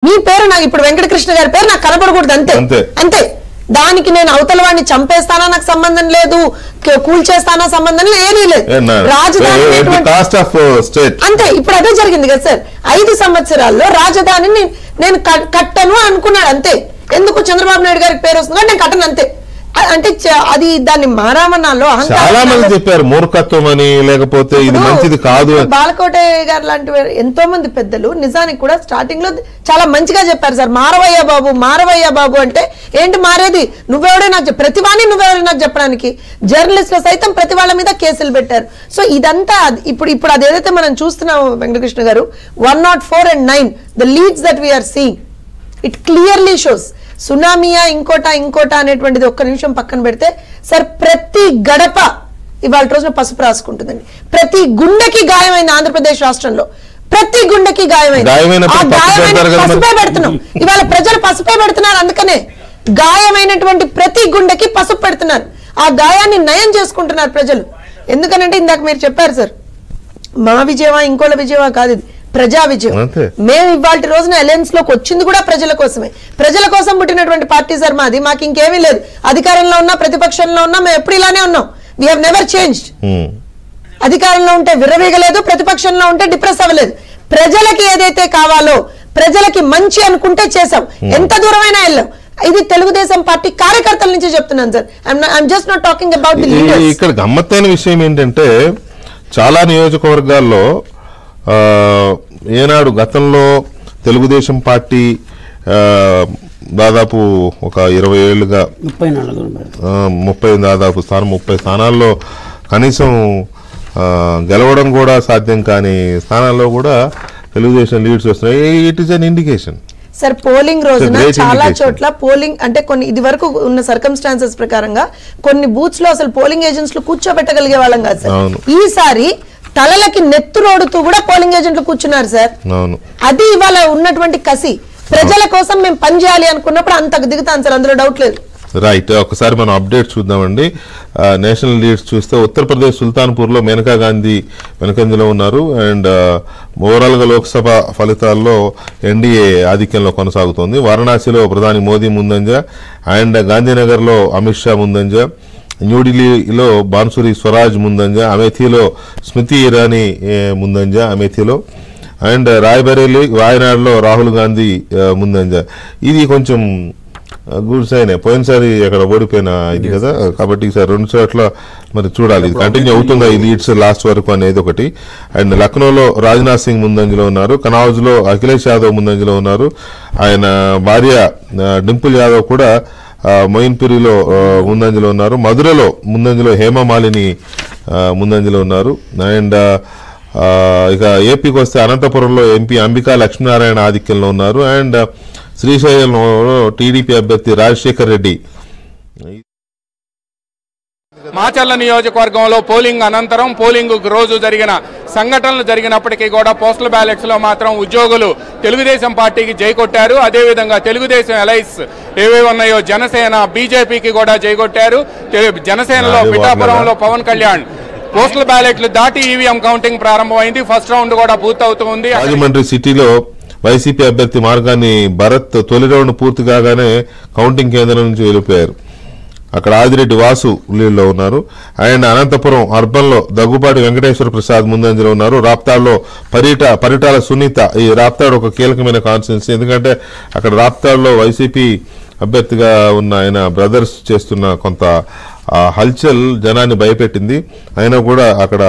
మీ పేరు నాకు ఇప్పుడు వెంకటకృష్ణ గారి పేరు నాకు కనపడకూడదు, అంతే అంతే. దానికి నేను అవతల వాడిని చంపేస్తానా నాకు సంబంధం లేదు, కూల్చేస్తానా సంబంధం ఏమీ లేదు. రాజధాని అంతే. ఇప్పుడు అదే జరిగింది కదా సార్, 5 సంవత్సరాల్లో రాజధానిని నేను కట్టను అనుకున్నాడు అంతే. ఎందుకు చంద్రబాబు నాయుడు గారికి పేరు వస్తుందో నేను కట్టను అంతే. అంటే అది దాన్ని మారామన్నాలో చాలా మంది చెప్పారు మూర్ఖత్వం అని, లేకపోతే ఇది మంచిది కాదు. బాలకోటే గారు లాంటి ఎంతో మంది పెద్దలు నిజానికి కూడా స్టార్టింగ్ లో చాలా మంచిగా చెప్పారు సార్, మారవయ్యా బాబు మారవయ్యా బాబు అంటే ఏంటి మారేది, నువ్వెవడే నాకు ప్రతివాణి నువ్వెవడే నాకు చెప్పడానికి. జర్నలిస్టులు సైతం ప్రతి వాళ్ళ మీద కేసులు పెట్టారు. సో ఇదంతా ఇప్పుడు అదేదైతే మనం చూస్తున్నాం వెంకటకృష్ణ గారు 104 and 9 the leads that we are seeing, it clearly shows సునామీయా ఇంకోట అనేటువంటిది ఒక్క నిమిషం పక్కన పెడితే సార్, ప్రతి గడప ఇవాళ రోజున పసుపు రాసుకుంటుందండి. ప్రతి గుండెకి గాయమైంది ఆంధ్రప్రదేశ్ రాష్ట్రంలో, ప్రతి గుండెకి గాయమైంది. పసుపే పెడుతున్నాం ఇవాళ, ప్రజలు పసుపే పెడుతున్నారు. అందుకనే గాయమైనటువంటి ప్రతి గుండెకి పసుపు పెడుతున్నారు. ఆ గాయాన్ని నయం చేసుకుంటున్నారు ప్రజలు. ఎందుకనంటే ఇందాక మీరు చెప్పారు సార్, మా విజయమా ఇంకోళ్ళ విజయమా కాదు, ఇది ప్రజా విజయం. మేము ఇవాళ రోజున అలయన్స్ లోకి వచ్చింది కూడా ప్రజల కోసమే, ప్రజల కోసం పుట్టినటువంటి పార్టీ సార్ మాది. మాకు ఇంకేమీ లేదు, అధికారంలో ఉన్నా ప్రతిపక్షంలో ఉన్నా మేము ఎప్పుడు ఇలానే ఉన్నాం. We have never changed. అధికారంలో ఉంటే విర్రవీగలేదు, ప్రతిపక్షంలో ఉంటే డిప్రెస్ అవ్వలేదు. ప్రజలకి ఏదైతే కావాలో, ప్రజలకి మంచి అనుకుంటే చేసాం, ఎంత దూరమైనా వెళ్ళాం. ఇది తెలుగుదేశం పార్టీ కార్యకర్తల నుంచి చెప్తున్నాను sir. I'm just not talking about the leaders. ఇక్కడ గమ్మత్తైన విషయం ఏంటంటే చాలా నియోజకవర్గాల్లో ఏనాడు గతంలో తెలుగుదేశం పార్టీ దాదాపు ఒక 20 ఏళ్లుగా 30 దాదాపు 30 స్థానాల్లో కనీసం గెలవడం కూడా సాధ్యం కాని స్థానాల్లో కూడా తెలుగుదేశం లీడ్స్ వస్తున్నాయి. It is an indication sir. Polling రోజున చాలా చోట్ల పోలింగ్ అంటే కొన్ని ఇది వరకు ఉన్న సర్కమ్స్టాన్సెస్ ప్రకారంగా కొన్ని బూత్స్ లో అసలు పోలింగ్ ఏజెంట్స్ లో కూర్చోబెట్టగలిగే వాళ్ళం కాదు సార్. ఈసారి తలలకి నెత్తురోడుతూ కూడా పోలింగ్ ఏజెంట్లు కూర్చున్నారు సార్. అది ఇవాళ ఉన్నటువంటి కసి. ప్రజల కోసం మేము పనిచేయాలి అనుకున్నప్పుడు అంతకు దిగుతాను సార్, అందులో డౌట్ లేదు. రైట్. ఒకసారి మనం అప్డేట్ చూద్దామండి. నేషనల్ లీడ్స్ చూస్తే ఉత్తరప్రదేశ్ సుల్తాన్పూర్ లో మేనకా గాంధీ వెనుకంజలో ఉన్నారు. అండ్ ఓవరాల్ గా లోక్సభ ఫలితాల్లో ఎన్డీఏ ఆధిక్యంలో కొనసాగుతోంది. వారణాసిలో ప్రధాని మోదీ ముందంజ, అండ్ గాంధీనగర్ లో అమిత్ షా ముందంజ, న్యూఢిల్లీలో బాన్సురి స్వరాజ్ ముందంజ, అమేథీలో స్మృతి ఇరానీ ముందంజ అమేథీలో, అండ్ రాయ్బరేలీ వాయనాడులో రాహుల్ గాంధీ ముందంజ. ఇది కొంచెం గుడ్ సైన్. పోయినసారి అక్కడ ఓడిపోయిన ఇది కదా, కాబట్టి ఈసారి 2 చోట్ల మరి చూడాలి ఇది కంటిన్యూ అవుతుందా ఈ లీడ్స్ లాస్ట్ వరకు అనేది ఒకటి. అండ్ లక్నోలో రాజ్నాథ్ సింగ్ ముందంజలో ఉన్నారు, కనౌజ్ లో అఖిలేష్ యాదవ్ ముందంజలో ఉన్నారు, ఆయన భార్య డింపుల్ యాదవ్ కూడా మొయిన్పురిలో ముందంజలో ఉన్నారు, మధురలో ముందంజలో హేమమాలిని ముందంజలో ఉన్నారు. అండ్ ఇక ఏపీకి వస్తే అనంతపురంలో ఎంపీ అంబికా లక్ష్మీనారాయణ ఆధిక్యంలో ఉన్నారు. అండ్ శ్రీశైలంలో టీడీపీ అభ్యర్థి రాజశేఖర్ రెడ్డి. మాచర్ల నియోజకవర్గంలో పోలింగ్ అనంతరం పోలింగ్ రోజు జరిగిన సంఘటనలు జరిగినప్పటికీ కూడా పోస్టల్ బ్యాలెట్స్ లో మాత్రం ఉద్యోగులు తెలుగుదేశం పార్టీకి జై కొట్టారు. అదేవిధంగా తెలుగుదేశం అలైన్స్ ఏవేవి ఉన్నాయో జనసేన బీజేపీకి కూడా జై కొట్టారు. జనసేనలో పిఠాపురంలో పవన్ కళ్యాణ్ పోస్టల్ బ్యాలెట్లు దాటి ఈవీఎం కౌంటింగ్ ప్రారంభమైంది. ఫస్ట్ రౌండ్ కూడా పూర్తవుతుంది. రాజమండ్రి సిటీలో వైసీపీ అభ్యర్థి మార్గాన్ని భరత్ తొలి రౌండ్ పూర్తి కాగానే కౌంటింగ్ కేంద్రం నుంచి వెళ్ళిపోయారు. అక్కడ ఆదిరెడ్డి వాసు లీడ్లో ఉన్నారు. అండ్ అనంతపురం అర్బన్ లో దగ్గుబాటి వెంకటేశ్వర ప్రసాద్ ముందంజలో ఉన్నారు. రాప్తాడులో పరిటాల సునీత. ఈ రాప్తాడు ఒక కీలకమైన కాన్స్టిట్యున్సీ, ఎందుకంటే అక్కడ రాప్తాడులో వైసీపీ అభ్యర్థిగా ఉన్న ఆయన బ్రదర్స్ చేస్తున్న కొంత హల్చల్ జనాన్ని భయపెట్టింది. అయినా కూడా అక్కడ